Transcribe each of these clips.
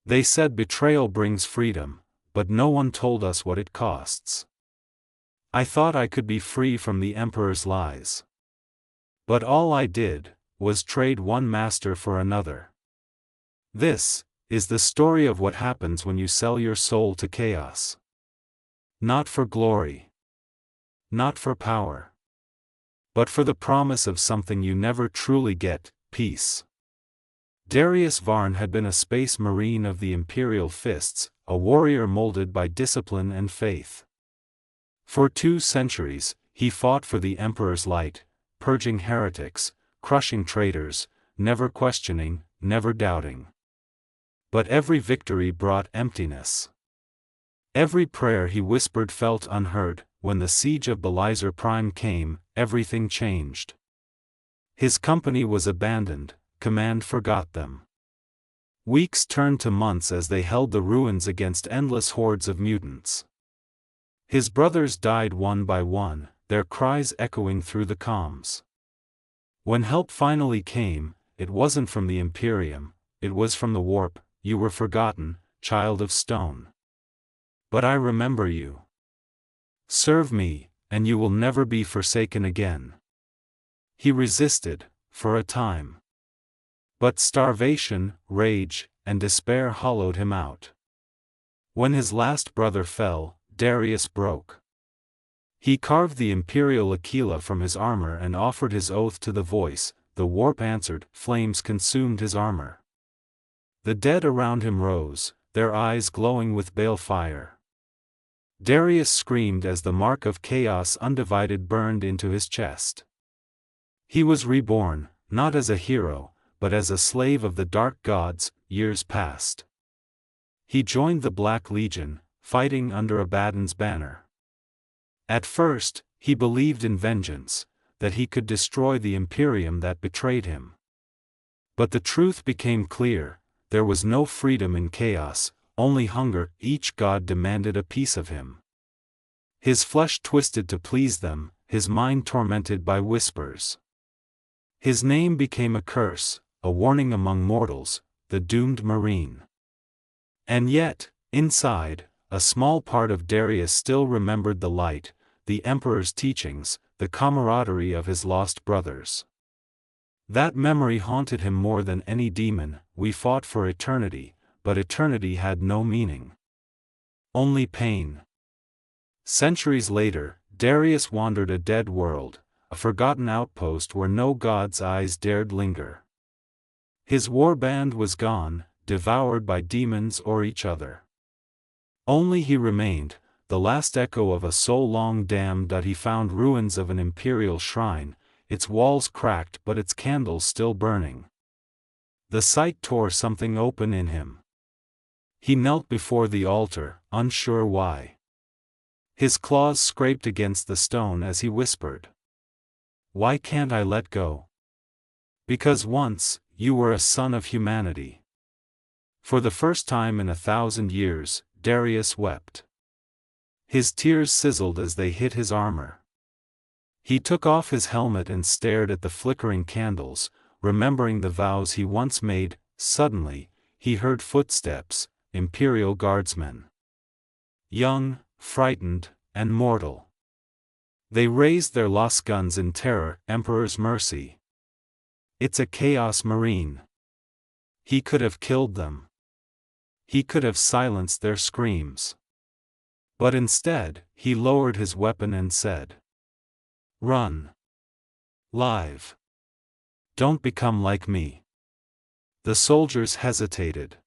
They said betrayal brings freedom, but no one told us what it costs. I thought I could be free from the Emperor's lies. But all I did was trade one master for another. This is the story of what happens when you sell your soul to chaos. Not for glory. Not for power. But for the promise of something you never truly get, peace. Darius Varn had been a space marine of the Imperial Fists, a warrior molded by discipline and faith. For 2 centuries, he fought for the Emperor's light, purging heretics, crushing traitors, never questioning, never doubting. But every victory brought emptiness. Every prayer he whispered felt unheard. When the siege of Belizer Prime came, everything changed. His company was abandoned, command forgot them. Weeks turned to months as they held the ruins against endless hordes of mutants. His brothers died one by one, their cries echoing through the comms. When help finally came, it wasn't from the Imperium, it was from the warp. You were forgotten, child of stone. But I remember you. Serve me, and you will never be forsaken again. He resisted, for a time. But starvation, rage, and despair hollowed him out. When his last brother fell, Darius broke. He carved the Imperial Aquila from his armor and offered his oath to the voice. The warp answered, flames consumed his armor. The dead around him rose, their eyes glowing with balefire. Darius screamed as the mark of chaos Undivided burned into his chest. He was reborn, not as a hero, but as a slave of the dark gods. Years passed. He joined the Black Legion, fighting under Abaddon's banner. At first, he believed in vengeance, that he could destroy the Imperium that betrayed him. But the truth became clear. There was no freedom in chaos, only hunger. Each god demanded a piece of him. His flesh twisted to please them, his mind tormented by whispers. His name became a curse, a warning among mortals, the doomed marine. And yet, inside, a small part of Darius still remembered the light, the Emperor's teachings, the camaraderie of his lost brothers. That memory haunted him more than any demon. We fought for eternity, but eternity had no meaning. Only pain. Centuries later, Darius wandered a dead world, a forgotten outpost where no god's eyes dared linger. His warband was gone, devoured by demons or each other. Only he remained, the last echo of a soul long damned. He found ruins of an imperial shrine, its walls cracked but its candles still burning. The sight tore something open in him. He knelt before the altar, unsure why. His claws scraped against the stone as he whispered, "Why can't I let go? Because once, you were a son of humanity." For the first time in 1,000 years, Darius wept. His tears sizzled as they hit his armor. He took off his helmet and stared at the flickering candles, remembering the vows he once made. Suddenly, he heard footsteps, Imperial guardsmen. Young, frightened, and mortal. They raised their lost guns in terror. Emperor's mercy. It's a Chaos Marine. He could have killed them. He could have silenced their screams. But instead, he lowered his weapon and said, "Run. Live. Don't become like me." The soldiers hesitated.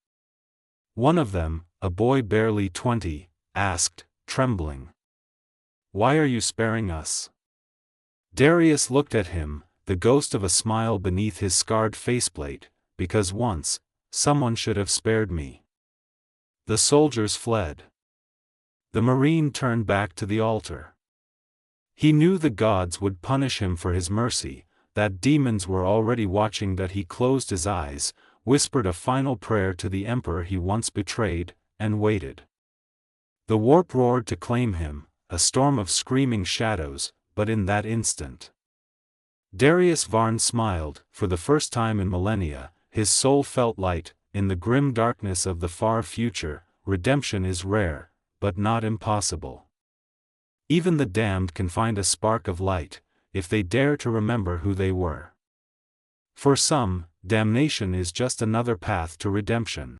One of them, a boy barely 20, asked, trembling, "Why are you sparing us?" Darius looked at him, the ghost of a smile beneath his scarred faceplate, "Because once, someone should have spared me." The soldiers fled. The Marine turned back to the altar. He knew the gods would punish him for his mercy, that demons were already watching. That he closed his eyes, whispered a final prayer to the Emperor he once betrayed, and waited. The warp roared to claim him, a storm of screaming shadows, but in that instant, Darius Varn smiled. For the first time in millennia, his soul felt light. in the grim darkness of the far future, redemption is rare, but not impossible. Even the damned can find a spark of light, if they dare to remember who they were. For some, damnation is just another path to redemption.